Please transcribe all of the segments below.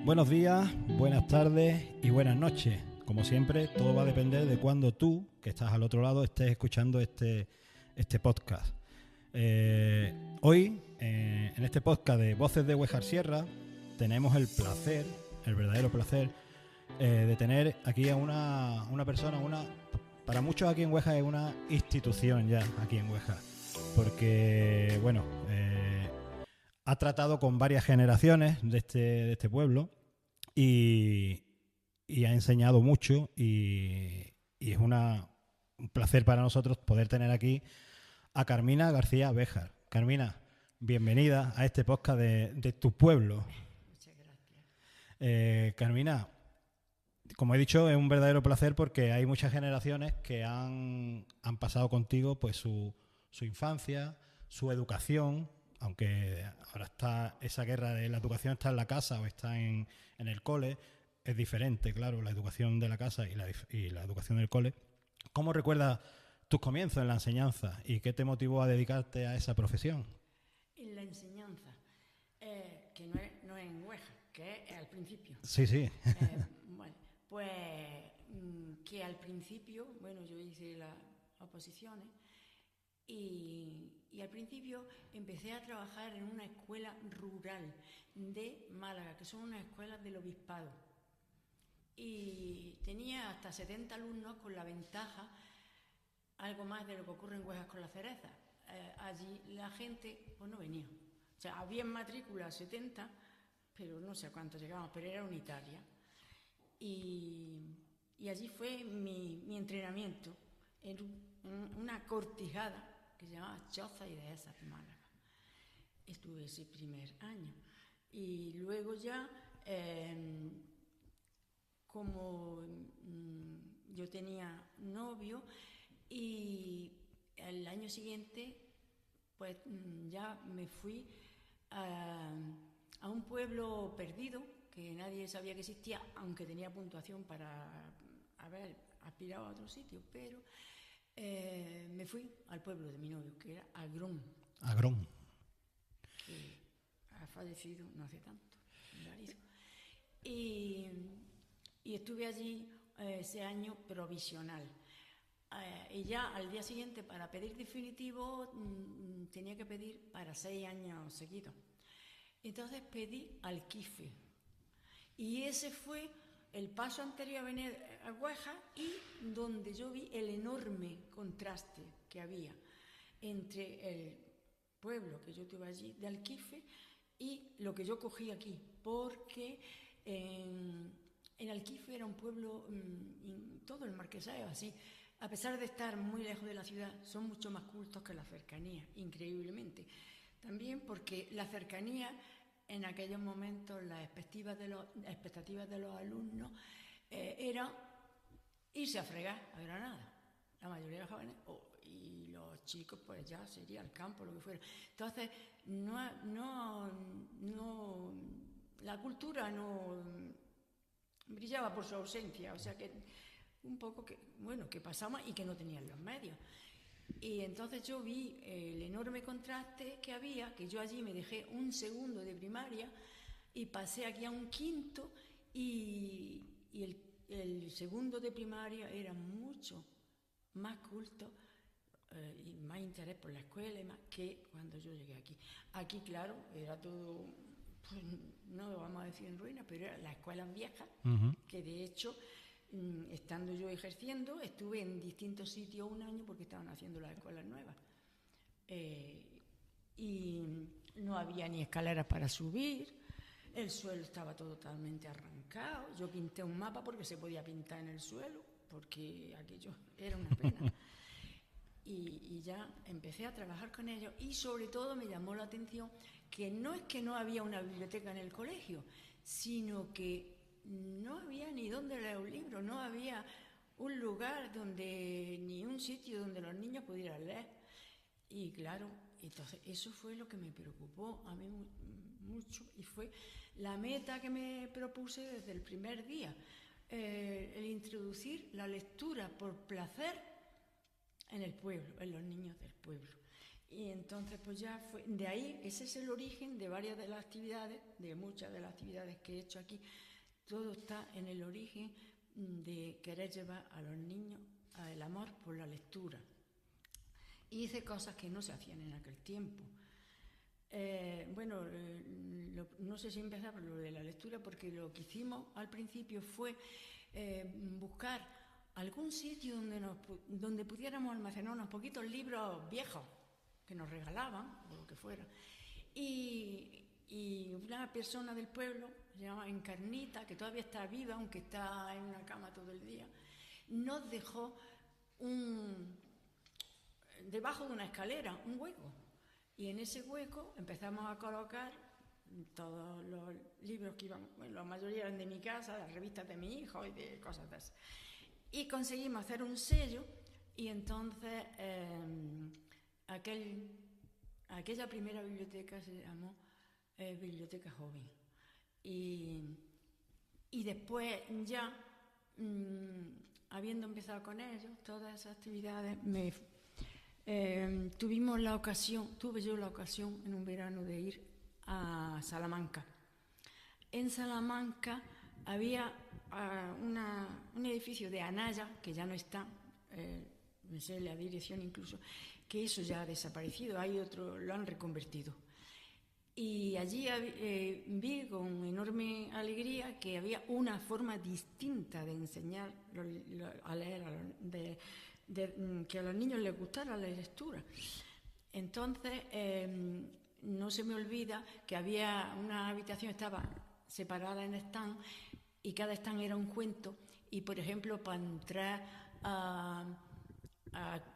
Buenos días, buenas tardes y buenas noches. Como siempre, todo va a depender de cuándo tú, que estás al otro lado, estés escuchando este podcast. Hoy, en este podcast de Voces de Huejar Sierra, tenemos el placer, el verdadero placer, de tener aquí a una persona, para muchos aquí en Huejar es una institución ya aquí en Huejar, porque, bueno, ha tratado con varias generaciones de este pueblo y ha enseñado mucho y es un placer para nosotros poder tener aquí a Carmina García Béjar. Carmina, bienvenida a este podcast de tu pueblo. Muchas gracias. Carmina, como he dicho, es un verdadero placer porque hay muchas generaciones que han pasado contigo pues su infancia, su educación, aunque ahora está esa guerra de la educación está en la casa o está en el cole, es diferente, claro, la educación de la casa y la educación del cole. ¿Cómo recuerdas tus comienzos en la enseñanza y qué te motivó a dedicarte a esa profesión? En la enseñanza, que no es en Huejar, que es al principio. Sí, sí. Bueno, pues que al principio, bueno, yo hice las oposiciones y al principio empecé a trabajar en una escuela rural de Málaga, que son unas escuelas del obispado. Y tenía hasta 70 alumnos con la ventaja, algo más de lo que ocurre en Huejar con la cereza. Allí la gente pues no venía. O sea, había en matrícula 70, pero no sé a cuántos llegaban, pero era unitaria. Y allí fue mi entrenamiento en una cortijada que se llamaba Choza y Dehesas de Málaga. Estuve ese primer año. Y luego ya, como yo tenía novio, y el año siguiente pues ya me fui a un pueblo perdido que nadie sabía que existía, aunque tenía puntuación para haber aspirado a otro sitio, pero me fui al pueblo de mi novio, que era Agrón. Agrón. Que ha fallecido no hace tanto, mi marido. Y estuve allí ese año provisional. Y ya al día siguiente, para pedir definitivo, tenía que pedir para 6 años seguidos. Entonces pedí alquife. Y ese fue el paso anterior a venir a Huejar y donde yo vi el enorme contraste que había entre el pueblo que yo tuve allí de alquife y lo que yo cogí aquí, porque en Alquife era un pueblo, todo el marquesado así, a pesar de estar muy lejos de la ciudad, son mucho más cultos que la cercanía, increíblemente. También porque la cercanía, en aquellos momentos, las expectativas de los alumnos era irse a fregar a Granada. La mayoría de los jóvenes, y los chicos, pues ya sería al campo, lo que fuera. Entonces, la cultura no brillaba por su ausencia, o sea que un poco que pasaba y que no tenían los medios. Y entonces yo vi el enorme contraste que había, que yo allí me dejé un segundo de primaria y pasé aquí a un quinto y el segundo de primaria era mucho más culto y más interés por la escuela y más que cuando yo llegué aquí. Aquí, claro, era todo, pues, no lo vamos a decir en ruinas, pero eran las escuelas viejas, que de hecho, estando yo ejerciendo, estuve en distintos sitios un año porque estaban haciendo las escuelas nuevas. Y no había ni escaleras para subir, el suelo estaba totalmente arrancado. Yo pinté un mapa porque se podía pintar en el suelo, porque aquello era una pena. Y ya empecé a trabajar con ellos y sobre todo me llamó la atención que no es que no había una biblioteca en el colegio, sino que no había ni dónde leer un libro, no había un lugar ni un sitio donde los niños pudieran leer. Y claro, entonces eso fue lo que me preocupó a mí mucho y fue la meta que me propuse desde el primer día, el introducir la lectura por placer en el pueblo, en los niños del pueblo. Y entonces pues ya fue, de ahí, ese es el origen de varias de las actividades, de muchas de las actividades que he hecho aquí. Todo está en el origen de querer llevar a los niños al amor por la lectura. Y hice cosas que no se hacían en aquel tiempo. No sé si empezar por lo de la lectura, porque lo que hicimos al principio fue buscar algún sitio donde pudiéramos almacenar unos poquitos libros viejos que nos regalaban, o lo que fuera. Y una persona del pueblo, se llama Encarnita, que todavía está viva, aunque está en una cama todo el día, nos dejó debajo de una escalera, un hueco. Y en ese hueco empezamos a colocar todos los libros que iban, bueno, la mayoría eran de mi casa, las revistas de mi hijo y de cosas de esas. Y conseguimos hacer un sello, y entonces aquella primera biblioteca se llamó Biblioteca Joven. Y después ya, habiendo empezado con ellos, todas esas actividades, tuve yo la ocasión en un verano de ir a Salamanca. En Salamanca había un edificio de Anaya, que ya no está, no sé la dirección incluso, que eso ya ha desaparecido, hay otro, lo han reconvertido. Y allí vi con enorme alegría que había una forma distinta de enseñar a leer, que a los niños les gustara la lectura. Entonces, no se me olvida que había una habitación, estaba separada en stand, y cada stand era un cuento. Y, por ejemplo, para entrar a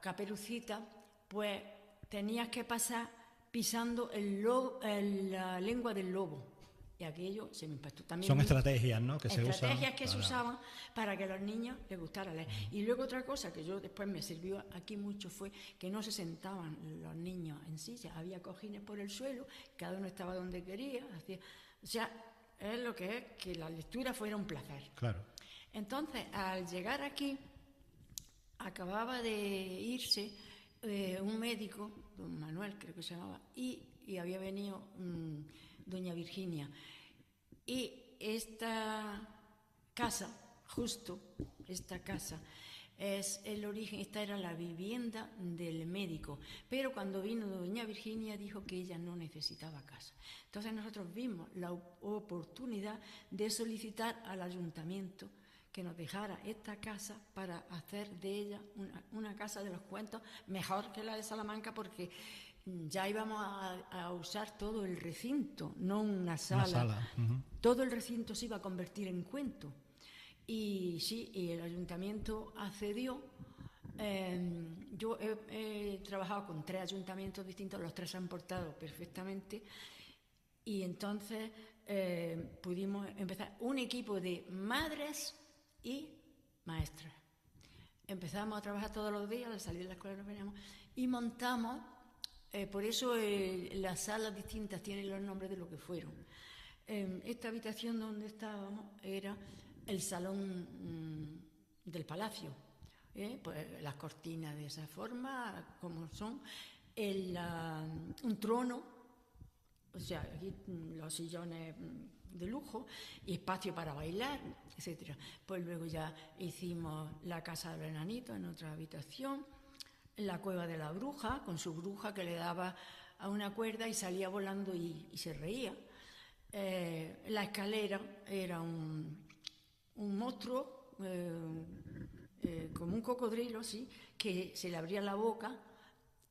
Caperucita, pues tenías que pasar pisando la lengua del lobo. Y aquello se me impactó también. Son estrategias, ¿no? Estrategias que se usaban para que a los niños les gustara leer. Y luego otra cosa que yo después me sirvió aquí mucho fue que no se sentaban los niños en sillas, había cojines por el suelo, cada uno estaba donde quería. O sea, es lo que es que la lectura fuera un placer. Claro. Entonces, al llegar aquí, acababa de irse un médico, don Manuel creo que se llamaba, y había venido doña Virginia. Y esta casa, es el origen, esta era la vivienda del médico. Pero cuando vino doña Virginia dijo que ella no necesitaba casa. Entonces nosotros vimos la oportunidad de solicitar al ayuntamiento que nos dejara esta casa para hacer de ella una casa de los cuentos mejor que la de Salamanca, porque ya íbamos a usar todo el recinto, no una sala. Uh-huh. Todo el recinto se iba a convertir en cuento. Y sí, y el ayuntamiento accedió. Yo he trabajado con 3 ayuntamientos distintos, los 3 se han portado perfectamente. Y entonces pudimos empezar un equipo de madres y maestras. Empezamos a trabajar todos los días, al salir de la escuela nos veníamos y montamos, por eso las salas distintas tienen los nombres de lo que fueron. Esta habitación donde estábamos era el salón del palacio, pues las cortinas de esa forma, como son, un trono, o sea, aquí los sillones de lujo y espacio para bailar, etcétera. Pues luego ya hicimos la casa del enanito en otra habitación, la cueva de la bruja, con su bruja que le daba a una cuerda y salía volando y se reía. La escalera era un monstruo, como un cocodrilo, ¿sí?, que se le abría la boca,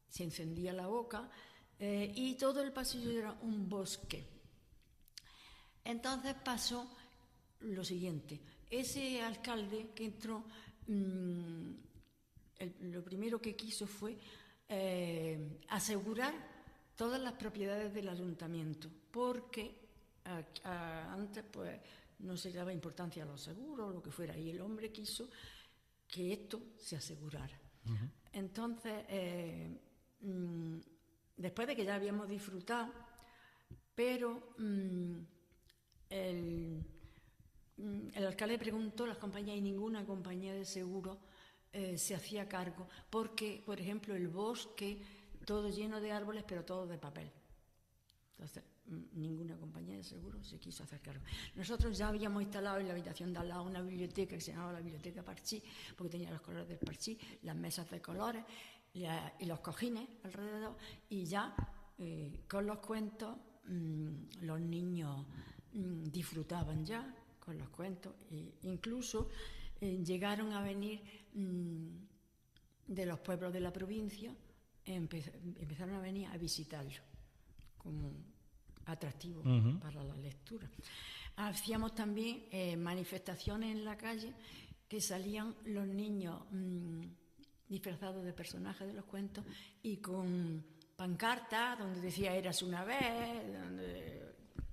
se encendía la boca, y todo el pasillo era un bosque. Entonces pasó lo siguiente: ese alcalde que entró, lo primero que quiso fue asegurar todas las propiedades del ayuntamiento, porque antes pues no se daba importancia a los seguros o lo que fuera, y el hombre quiso que esto se asegurara. Uh-huh. Entonces, después de que ya habíamos disfrutado, pero el alcalde preguntó a las compañías y ninguna compañía de seguro se hacía cargo, porque, por ejemplo, el bosque todo lleno de árboles, pero todo de papel. Entonces, ninguna compañía de seguros se quiso hacer cargo. Nosotros ya habíamos instalado en la habitación de al lado una biblioteca que se llamaba la Biblioteca Parchí, porque tenía los colores del Parchí, las mesas de colores y los cojines alrededor, y ya con los cuentos los niños disfrutaban ya con los cuentos, e incluso llegaron a venir de los pueblos de la provincia, empezaron a venir a visitarlo como atractivo para la lectura. Hacíamos también manifestaciones en la calle que salían los niños disfrazados de personajes de los cuentos y con pancartas donde decía "eras una vez",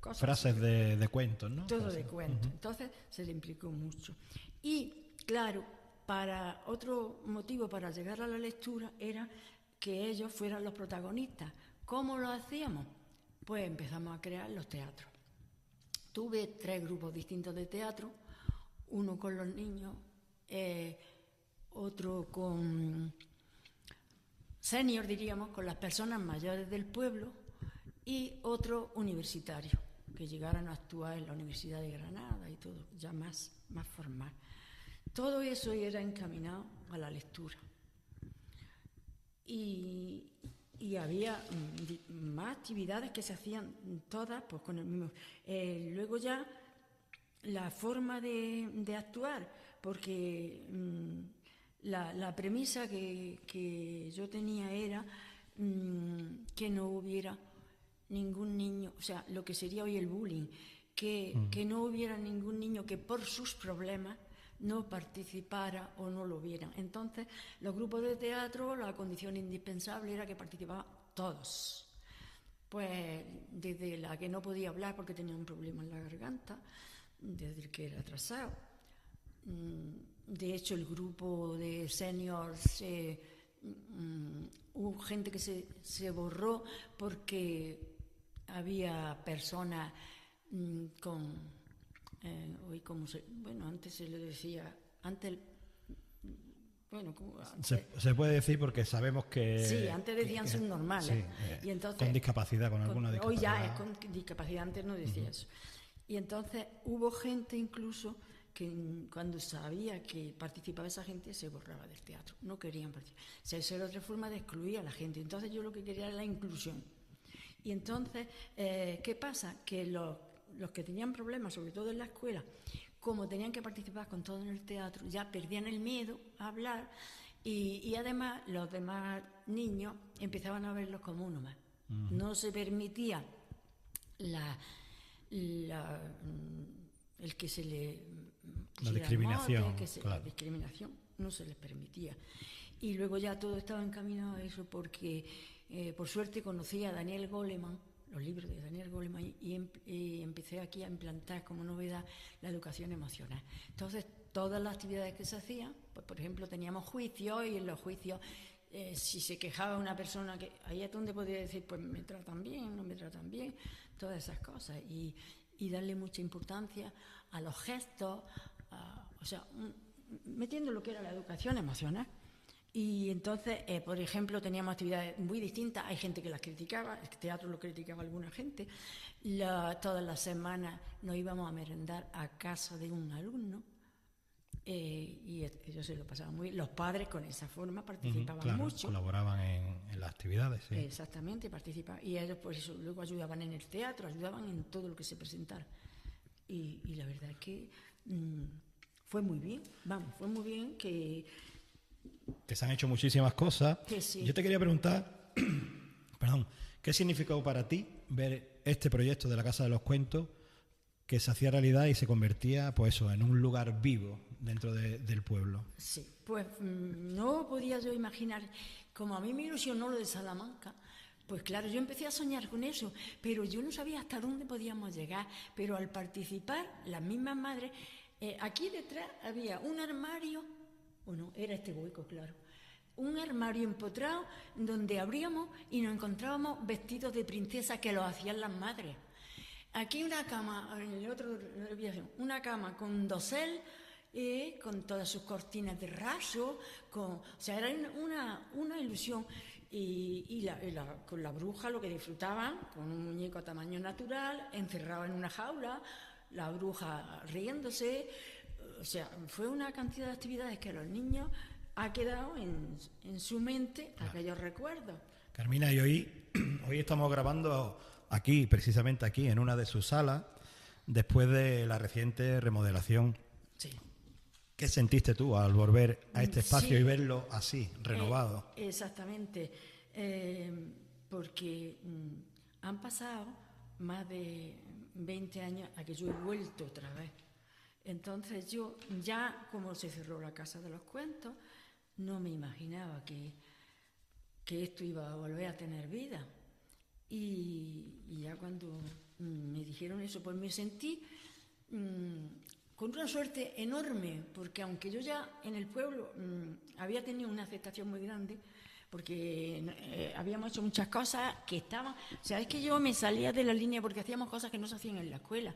cosas frases así. de cuentos, ¿no? Todo de cuentos. Entonces se le implicó mucho. Y claro, para otro motivo para llegar a la lectura era que ellos fueran los protagonistas. ¿Cómo lo hacíamos? Pues empezamos a crear los teatros. Tuve 3 grupos distintos de teatro, uno con los niños, otro con senior, diríamos, con las personas mayores del pueblo, y otro universitario, que llegaron a actuar en la Universidad de Granada y todo, ya más formal. Todo eso era encaminado a la lectura. Y había más actividades que se hacían todas pues con el mismo. Luego ya la forma de actuar, porque la premisa que yo tenía era que no hubiera ningún niño, o sea, lo que sería hoy el bullying, que no hubiera ningún niño que por sus problemas no participara o no lo vieran. Entonces, los grupos de teatro, la condición indispensable era que participaban todos. Pues desde la que no podía hablar porque tenía un problema en la garganta, desde el que era atrasado. De hecho, el grupo de seniors, hubo gente que se borró porque había personas con... hoy antes se le decía, se puede decir porque sabemos que... Sí, antes decían subnormales. Sí, y entonces, con discapacidad, con alguna discapacidad. Hoy ya es con discapacidad, antes no decía eso. Y entonces hubo gente incluso que cuando sabía que participaba esa gente se borraba del teatro, no querían participar. O sea, esa era otra forma de excluir a la gente. Entonces yo lo que quería era la inclusión. Y entonces, ¿qué pasa? Que los que tenían problemas, sobre todo en la escuela, como tenían que participar con todo en el teatro, ya perdían el miedo a hablar y además los demás niños empezaban a verlos como uno más. No se permitía el que se le la discriminación, mote, la discriminación no se les permitía. Y luego ya todo estaba encaminado a eso porque por suerte conocí a Daniel Goleman, los libros de Daniel Goleman, y empecé aquí a implantar como novedad la educación emocional. Entonces, todas las actividades que se hacían, pues por ejemplo teníamos juicios, y en los juicios si se quejaba una persona, que ahí es donde podía decir, pues me tratan bien, no me tratan bien, todas esas cosas, y darle mucha importancia a los gestos, o sea, metiendo lo que era la educación emocional. Y entonces, por ejemplo, teníamos actividades muy distintas. Hay gente que las criticaba, el teatro lo criticaba alguna gente. Todas las semanas nos íbamos a merendar a casa de un alumno, y ellos se lo pasaban muy bien. Los padres con esa forma participaban mucho. Colaboraban en las actividades, sí. Exactamente, participaban. Y ellos por eso luego ayudaban en el teatro, ayudaban en todo lo que se presentara. Y la verdad es que fue muy bien, fue muy bien que se han hecho muchísimas cosas. Sí. Yo te quería preguntar, perdón, ¿qué significó para ti ver este proyecto de la Casa de los Cuentos que se hacía realidad y se convertía, pues eso, en un lugar vivo dentro del pueblo? Sí, pues no podía yo imaginar, como a mí me ilusionó lo de Salamanca, pues claro, yo empecé a soñar con eso, pero yo no sabía hasta dónde podíamos llegar. Pero al participar, las mismas madres, aquí detrás había un armario, era este hueco, claro, un armario empotrado donde abríamos y nos encontrábamos vestidos de princesa que lo hacían las madres. Aquí una cama, en el otro, una cama con dosel, con todas sus cortinas de raso, o sea, era una ilusión. Con la bruja lo que disfrutaban, con un muñeco a tamaño natural, encerrado en una jaula, la bruja riéndose. O sea, fue una cantidad de actividades que a los niños ha quedado en su mente aquellos recuerdos. Carmina, y hoy estamos grabando aquí, precisamente aquí, en una de sus salas, después de la reciente remodelación. Sí. ¿Qué sentiste tú al volver a este espacio Sí. y verlo así, renovado? Exactamente, porque han pasado más de 20 años a que yo he vuelto otra vez. Entonces yo, ya como se cerró la Casa de los Cuentos, no me imaginaba que esto iba a volver a tener vida. Y ya cuando me dijeron eso, pues me sentí con una suerte enorme, porque aunque yo ya en el pueblo había tenido una aceptación muy grande, porque habíamos hecho muchas cosas que estaban... O sea, es que yo me salía de la línea porque hacíamos cosas que no se hacían en la escuela.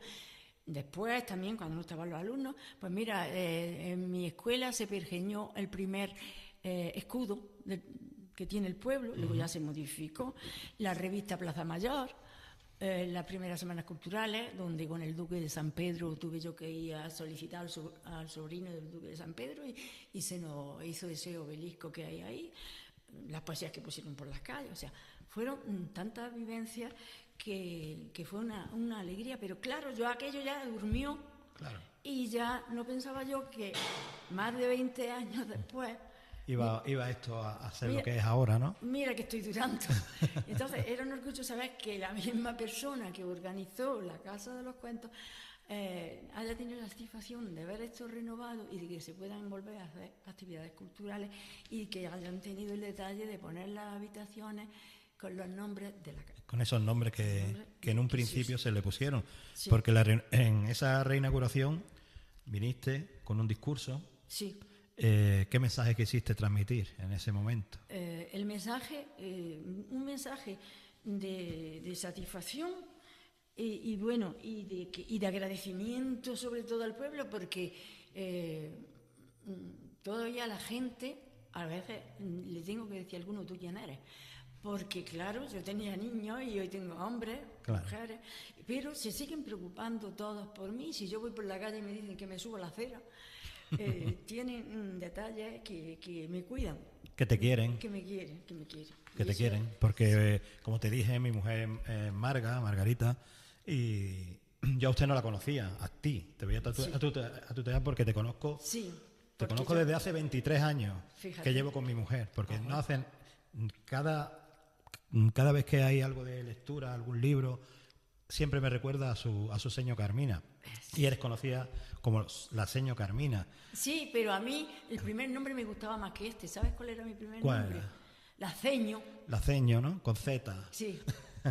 Después también, cuando no estaban los alumnos, pues mira, en mi escuela se pergeñó el primer escudo que tiene el pueblo, luego ya se modificó, la revista Plaza Mayor, las primeras semanas culturales, donde con el Duque de San Pedro tuve yo que ir a solicitar al sobrino del Duque de San Pedro y se nos hizo ese obelisco que hay ahí, las poesías que pusieron por las calles, o sea, fueron tantas vivencias que fue una alegría, pero claro, yo aquello ya durmió. Claro. Y ya no pensaba yo que más de 20 años después iba esto a ser lo que es ahora, ¿no? Mira que estoy durando. Entonces era un orgullo saber que la misma persona que organizó la Casa de los Cuentos haya tenido la satisfacción de ver esto renovado y de que se puedan volver a hacer actividades culturales y que hayan tenido el detalle de poner las habitaciones con los nombres de la casa. Con esos nombres que en un principio se le pusieron. Sí. Porque en esa reinauguración viniste con un discurso. Sí. ¿Qué mensaje quisiste transmitir en ese momento? El mensaje, un mensaje de satisfacción y bueno, y de agradecimiento sobre todo al pueblo, porque todavía la gente, a veces le tengo que decir a alguno, ¿tú quién eres? Porque claro, yo tenía niños y hoy tengo hombres, claro, mujeres, pero se siguen preocupando todos por mí. Si yo voy por la calle y me dicen que me subo a la acera, tienen detalles que me cuidan. Que te quieren. Que me quieren. Que te quieren, porque como te dije, mi mujer es Margarita, y yo a usted no la conocía, a ti. Te voy a tutear porque te conozco. Sí. Te conozco desde hace 23 años. Fíjate. Que llevo con mi mujer, porque no hacen... Cada vez que hay algo de lectura, algún libro, siempre me recuerda a su seño Carmina. Sí. Y eres conocida como la seño Carmina. Sí, pero a mí el primer nombre me gustaba más que este. ¿Sabes cuál era mi primer ¿Cuál nombre? era? La Ceño. La Ceño, ¿no? Con Z. Sí.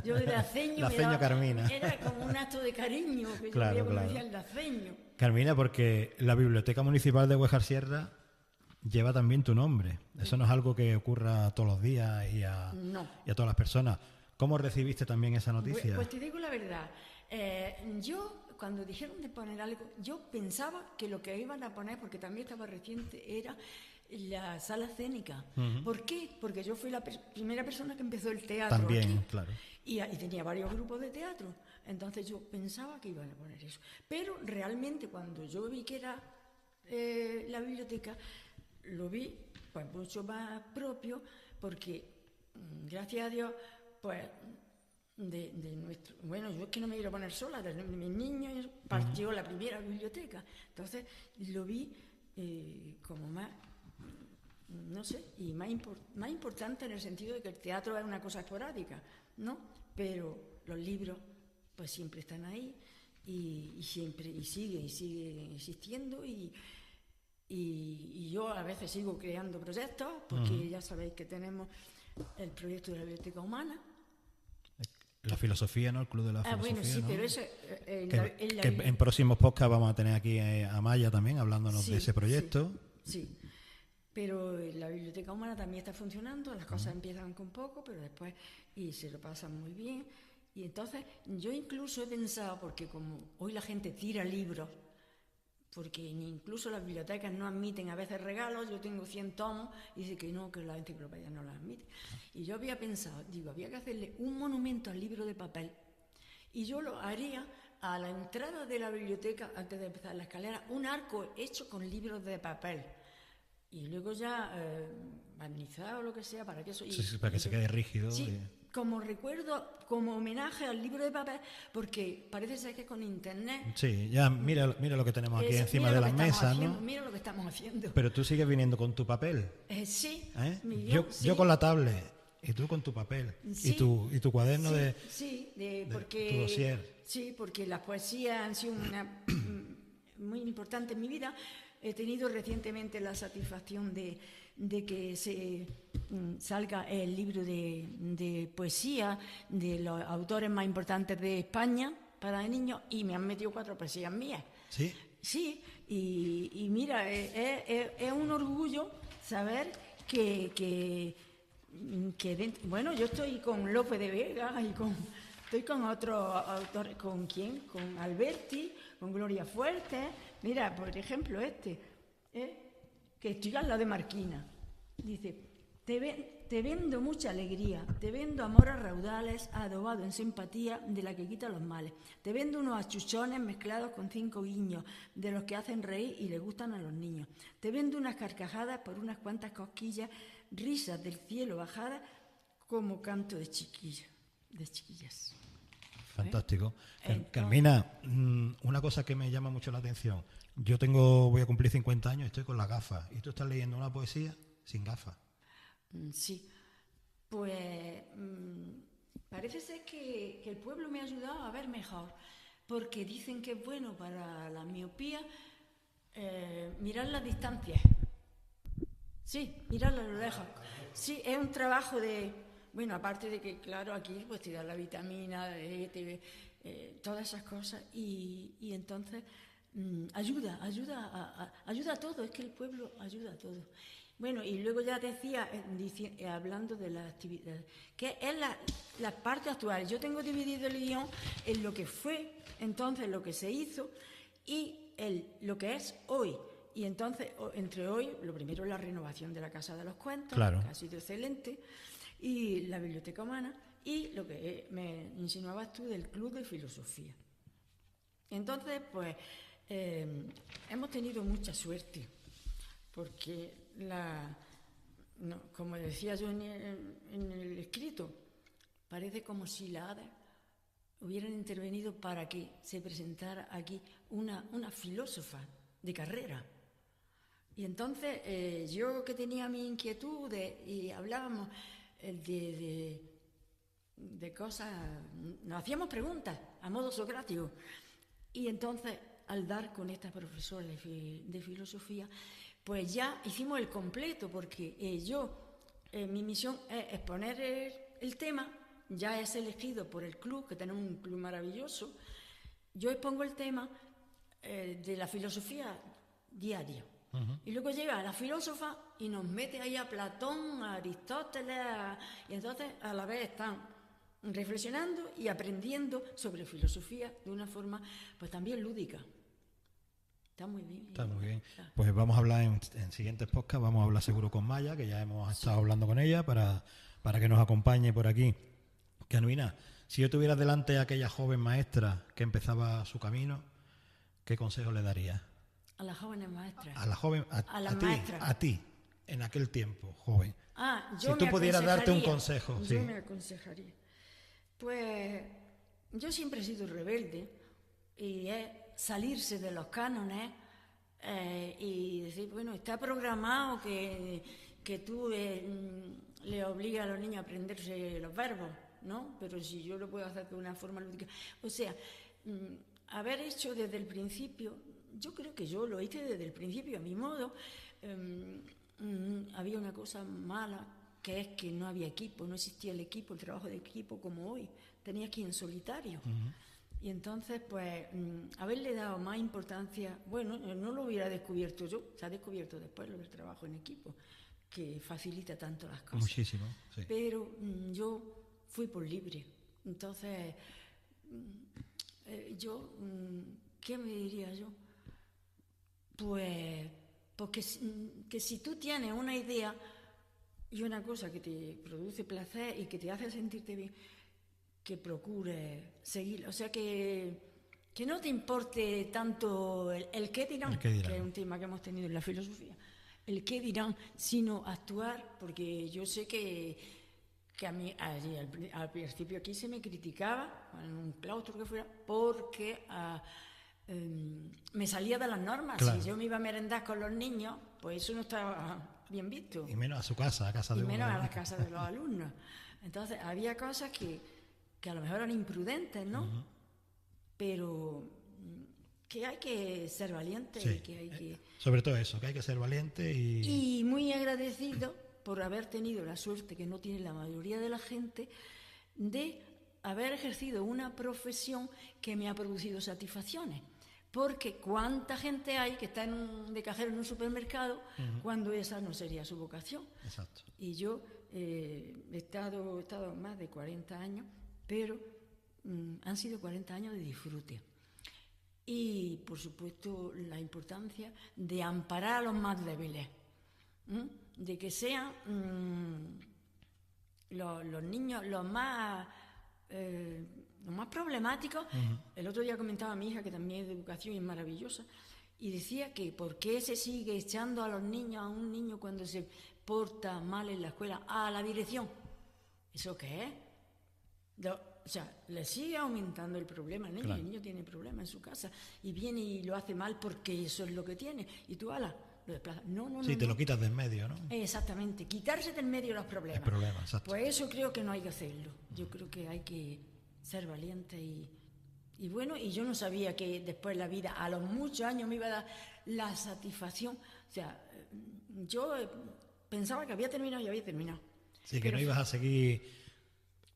Yo de la Ceño... La Ceño Carmina. Era como un acto de cariño que claro, yo veía claro. como decían la Ceño. Carmina, porque la Biblioteca Municipal de Huejar Sierra lleva también tu nombre. Eso no es algo que ocurra todos los días y a todas las personas. ¿Cómo recibiste también esa noticia? Pues te digo la verdad. Yo, cuando dijeron de poner algo, yo pensaba que lo que iban a poner, porque también estaba reciente, era la sala escénica. Uh-huh. ¿Por qué? Porque yo fui la primera persona que empezó el teatro también, aquí. Claro. Y tenía varios grupos de teatro. Entonces yo pensaba que iban a poner eso. Pero realmente cuando yo vi que era la biblioteca, lo vi pues mucho más propio, porque gracias a Dios, pues de nuestro, bueno, yo es que no me iba a poner sola, de mis niños partió la primera biblioteca, entonces lo vi como más, no sé, y más importante en el sentido de que el teatro es una cosa esporádica, ¿no? Pero los libros pues siempre están ahí y sigue existiendo y yo a veces sigo creando proyectos, porque ya sabéis que tenemos el proyecto de la biblioteca humana. La filosofía, ¿no? El Club de la Filosofía. Bueno, sí, ¿no? pero eso... que en próximos podcasts vamos a tener aquí a Maya también hablándonos de ese proyecto. Sí, pero la biblioteca humana también está funcionando, las cosas empiezan con poco, pero después y se lo pasan muy bien. Y entonces yo incluso he pensado, porque como hoy la gente tira libros, porque incluso las bibliotecas no admiten a veces regalos. Yo tengo 100 tomos y dice que no, que las enciclopedias no las admiten. Y yo había pensado, había que hacerle un monumento al libro de papel, y yo lo haría a la entrada de la biblioteca, antes de empezar la escalera, un arco hecho con libros de papel, y luego ya barnizado o lo que sea, para que eso... Sí, para que se quede rígido. Sí, como recuerdo, como homenaje al libro de papel, porque parece ser que con internet... Sí, ya mira lo que tenemos aquí encima de la mesa, ¿no? Mira lo que estamos haciendo. Pero tú sigues viniendo con tu papel. Sí. Yo con la tablet y tú con tu papel. Sí, y tu cuaderno de porque, tu dossier. Sí, porque las poesías han sido muy importante en mi vida. He tenido recientemente la satisfacción de que se salga el libro de poesía de los autores más importantes de España para niños, y me han metido 4 poesías mías. ¿Sí? Sí, y mira, es un orgullo saber que bueno, yo estoy con Lope de Vega y estoy con otros autores. ¿Con quién? Con Alberti, con Gloria Fuerte. Mira, por ejemplo, que estoy al lado de Marquina. Dice: te vendo mucha alegría, te vendo amor a raudales, adobado en simpatía, de la que quita los males. Te vendo unos achuchones mezclados con 5 guiños, de los que hacen reír y le gustan a los niños. Te vendo unas carcajadas por unas cuantas cosquillas, risas del cielo bajadas como canto de chiquillas. Fantástico. Carmina, una cosa que me llama mucho la atención. Voy a cumplir 50 años y estoy con las gafas. ¿Y tú estás leyendo una poesía sin gafas? Sí. Pues parece ser que el pueblo me ha ayudado a ver mejor, porque dicen que es bueno para la miopía mirar las distancias. Sí, mirarlo a lo lejos. Sí, es un trabajo de... Bueno, aparte de que, claro, aquí pues te da la vitamina D, todas esas cosas, y entonces ayuda a todo. Es que el pueblo ayuda a todo. Bueno, y luego ya decía, hablando de las actividades, que es la parte actual. Yo tengo dividido el guión en lo que fue entonces, lo que se hizo, y lo que es hoy. Y entonces, entre hoy, lo primero es la renovación de la Casa de los Cuentos, claro, que ha sido excelente, y la Biblioteca Humana, y lo que me insinuabas tú del Club de Filosofía. Entonces, pues, hemos tenido mucha suerte, porque como decía yo en el escrito, parece como si las hadas hubieran intervenido para que se presentara aquí una filósofa de carrera. Y entonces yo, que tenía mi inquietud y hablábamos de cosas, nos hacíamos preguntas a modo socrático, y entonces al dar con esta profesora de filosofía, pues ya hicimos el completo, porque mi misión es exponer el tema. Ya es elegido por el club, que tenemos un club maravilloso. Yo expongo el tema de la filosofía diaria. Uh-huh. Y luego llega la filósofa y nos mete ahí a Platón, a Aristóteles, y entonces a la vez están reflexionando y aprendiendo sobre filosofía de una forma pues también lúdica. Está muy bien. Está muy bien. Pues vamos a hablar en siguientes podcasts, vamos a hablar seguro con Maya, que ya hemos estado hablando con ella, para que nos acompañe por aquí. Carmina, si yo tuviera delante a aquella joven maestra que empezaba su camino, ¿qué consejo le darías? A las jóvenes maestras. A la joven, a ti, en aquel tiempo, joven. Yo si tú pudieras darte un consejo. Yo me aconsejaría. Pues yo siempre he sido rebelde, y es salirse de los cánones y decir, bueno, está programado que tú le obligas a los niños a aprenderse los verbos, ¿no? Pero si yo lo puedo hacer de una forma lúdica. O sea, haber hecho desde el principio, yo creo que yo lo hice desde el principio a mi modo. Había una cosa mala, que es que no había equipo, no existía el equipo, el trabajo de equipo como hoy. Tenías que ir en solitario. Uh-huh. Y entonces, pues, haberle dado más importancia, bueno, no lo hubiera descubierto yo, se ha descubierto después lo del trabajo en equipo, que facilita tanto las cosas. Muchísimo, sí. Pero yo fui por libre. Entonces, ¿qué me diría yo? Pues porque que si tú tienes una idea y una cosa que te produce placer y que te hace sentirte bien, que procures seguir, o sea que no te importe tanto el qué dirán, que es un tema que hemos tenido en la filosofía, el qué dirán, sino actuar, porque yo sé que a mí al principio aquí se me criticaba, en un claustro que fuera, porque me salía de las normas. Claro. Si yo me iba a merendar con los niños, pues eso no estaba bien visto. Y menos a su casa, a casa de uno. Y menos a la casa de los alumnos. Entonces, había cosas que a lo mejor eran imprudentes, ¿no? Uh-huh. Pero que hay que ser valiente. Sí. Y que hay que... Sobre todo eso, que hay que ser valiente y muy agradecido por haber tenido la suerte que no tiene la mayoría de la gente de haber ejercido una profesión que me ha producido satisfacciones. Porque cuánta gente hay que está de cajero en un supermercado uh-huh. cuando esa no sería su vocación. Exacto. Y yo he estado más de 40 años, pero han sido 40 años de disfrute. Y, por supuesto, la importancia de amparar a los más débiles, de que sean los niños los más problemáticos. Uh-huh. El otro día comentaba a mi hija, que también es de educación y es maravillosa, y decía que ¿por qué se sigue echando a los niños, a un niño cuando se porta mal en la escuela, a la dirección? ¿Eso qué es? O sea, le sigue aumentando el problema al niño. Claro. El niño tiene problemas en su casa y viene y lo hace mal porque eso es lo que tiene. Y tú, ala, lo desplazas. No. Sí, te lo quitas de en medio, ¿no? Exactamente, quitarse del medio los problemas. El problema, exacto. Pues eso creo que no hay que hacerlo. Yo creo que hay que ser valiente y bueno, y yo no sabía que después la vida, a los muchos años, me iba a dar la satisfacción. O sea, yo pensaba que había terminado y había terminado. Sí, que no ibas a seguir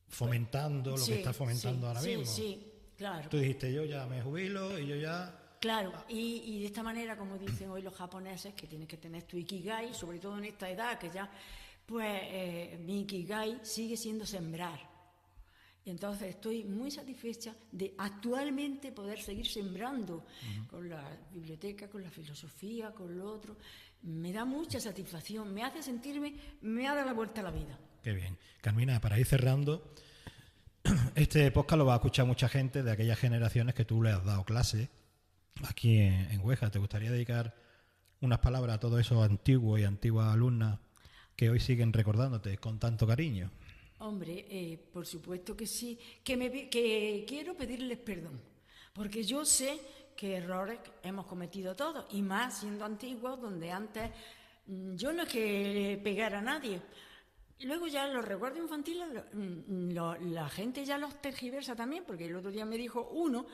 fomentando lo que estás fomentando ahora mismo. Sí, claro. Tú dijiste, yo ya me jubilo y yo ya... Claro, y de esta manera, como dicen hoy los japoneses, que tienes que tener tu ikigai, sobre todo en esta edad, que ya, pues mi ikigai sigue siendo sembrar. Y entonces estoy muy satisfecha de actualmente poder seguir sembrando uh-huh. con la biblioteca, con la filosofía, con lo otro. Me da mucha satisfacción, me hace sentirme, me ha dado la vuelta a la vida. Qué bien. Carmina, para ir cerrando, este podcast lo va a escuchar mucha gente de aquellas generaciones que tú le has dado clase aquí en Huejar. ¿Te gustaría dedicar unas palabras a todos esos antiguos y antiguas alumnas que hoy siguen recordándote con tanto cariño? Hombre, por supuesto que sí, que quiero pedirles perdón, porque yo sé que errores hemos cometido todos, y más siendo antiguos, donde antes yo no es que pegara a nadie. Luego ya los recuerdos infantiles, la gente ya los tergiversa también, porque el otro día me dijo uno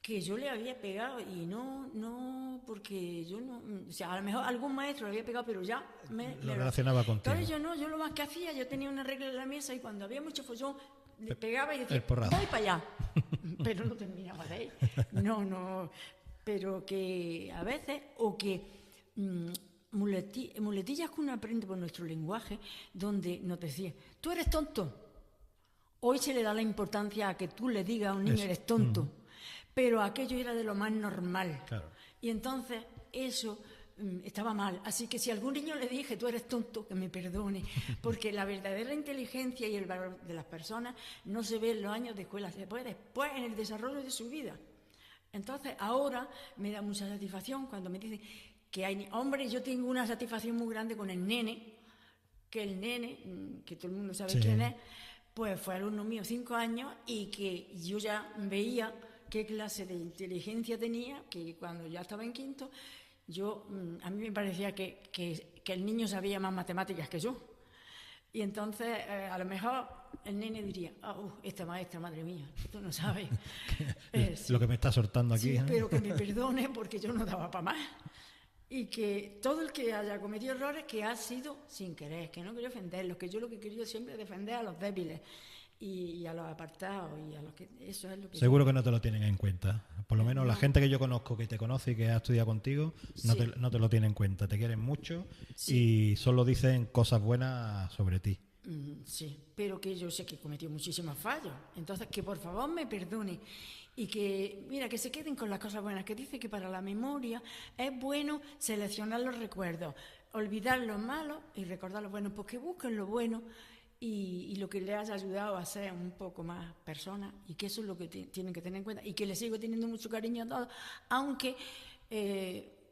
que yo le había pegado y no, porque yo no, o sea, a lo mejor algún maestro le había pegado, pero ya lo relacionaba contigo. Entonces yo lo más que hacía, yo tenía una regla en la mesa y cuando había mucho follón, le pegaba y decía, voy para allá, pero no terminaba de ahí. No, pero que a veces, o que... muletillas que uno aprende por nuestro lenguaje, donde nos decía, tú eres tonto. Hoy se le da la importancia a que tú le digas a un niño, eres tonto, pero aquello era de lo más normal. Claro. Y entonces eso estaba mal. Así que si a algún niño le dije, tú eres tonto, que me perdone, porque la verdadera inteligencia y el valor de las personas no se ve en los años de escuela, se ve después en el desarrollo de su vida. Entonces ahora me da mucha satisfacción cuando me dicen que hay, hombre, yo tengo una satisfacción muy grande con el nene, que todo el mundo sabe quién es, pues fue alumno mío 5 años y que yo ya veía qué clase de inteligencia tenía, que cuando ya estaba en quinto, a mí me parecía que el niño sabía más matemáticas que yo. Y entonces, a lo mejor el nene diría, esta maestra, madre mía, tú no sabes. Lo que me está soltando aquí. Sí, pero que me perdone porque yo no daba para más. Y que todo el que haya cometido errores, que ha sido sin querer, que no quiero ofenderlos, que yo lo que he querido siempre es defender a los débiles y a los apartados y a los que... Eso es lo que... Seguro que no te lo tienen en cuenta. Por lo menos la gente que yo conozco, que te conoce y que ha estudiado contigo, no te lo tiene en cuenta. Te quieren mucho y solo dicen cosas buenas sobre ti. Sí, pero que yo sé que cometió muchísimos fallos. Entonces, que por favor me perdone y que, mira, que se queden con las cosas buenas, que dice que para la memoria es bueno seleccionar los recuerdos, olvidar los malos y recordar los buenos, porque busquen lo bueno y lo que le haya ayudado a ser un poco más persona, y que eso es lo que tienen que tener en cuenta, y que le sigo teniendo mucho cariño a todos, aunque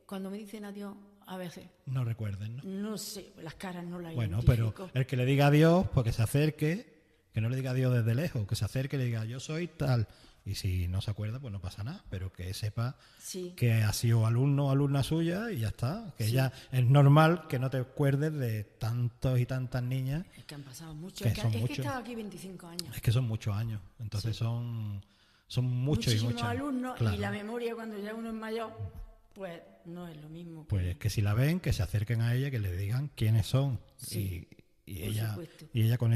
cuando me dicen adiós, a veces no recuerden, ¿no? No sé, las caras no las Bueno, identifico. pero el que le diga adiós, pues que se acerque, que no le diga adiós desde lejos, que se acerque y le diga yo soy tal. Y si no se acuerda, pues no pasa nada, pero que sepa Sí. que ha sido alumno o alumna suya y ya está. Que Sí. ya es normal que no te acuerdes de tantos y tantas niñas. Es que han pasado mucho. Que Es que, son es que he muchos. estado aquí 25 años. Es que son muchos años, entonces Sí. son muchos y Muchísimos muchas. alumnos, Claro. y la memoria cuando ya uno es mayor, pues no es lo mismo. Pues que si la ven, que se acerquen a ella, que le digan quiénes son. Sí, y por ella supuesto. y ella con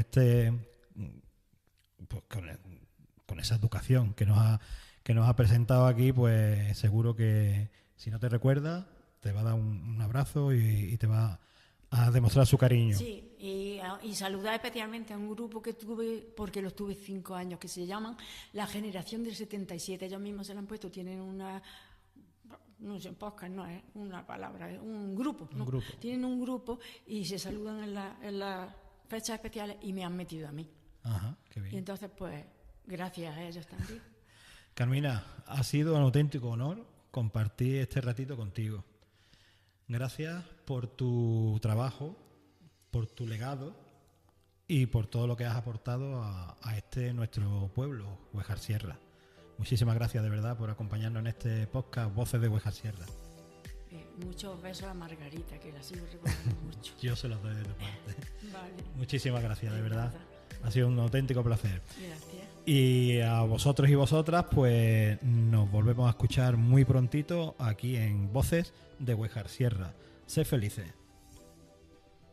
pues con esa educación que nos ha presentado aquí, pues seguro que si no te recuerda, te va a dar un abrazo y te va a demostrar su cariño. Sí, y saludar especialmente a un grupo que tuve, porque los tuve 5 años, que se llaman La Generación del 77. Ellos mismos se lo han puesto, tienen una... No sé, podcast no es una palabra, es un grupo. Un ¿no? grupo. Tienen un grupo y se saludan en las fechas especiales y me han metido a mí. Ajá, qué Y bien. entonces, pues, gracias a ellos también. Carmina, ha sido un auténtico honor compartir este ratito contigo. Gracias por tu trabajo, por tu legado y por todo lo que has aportado a este nuestro pueblo, Huejar Sierra. Muchísimas gracias de verdad por acompañarnos en este podcast Voces de Huejar Sierra. Muchos besos a Margarita, que la sigo recordando mucho. Yo se los doy de tu parte. Vale. Muchísimas gracias, de De verdad. nada. Ha sido un auténtico placer. Gracias. Y a vosotros y vosotras, pues nos volvemos a escuchar muy prontito aquí en Voces de Huejar Sierra. Sed felices.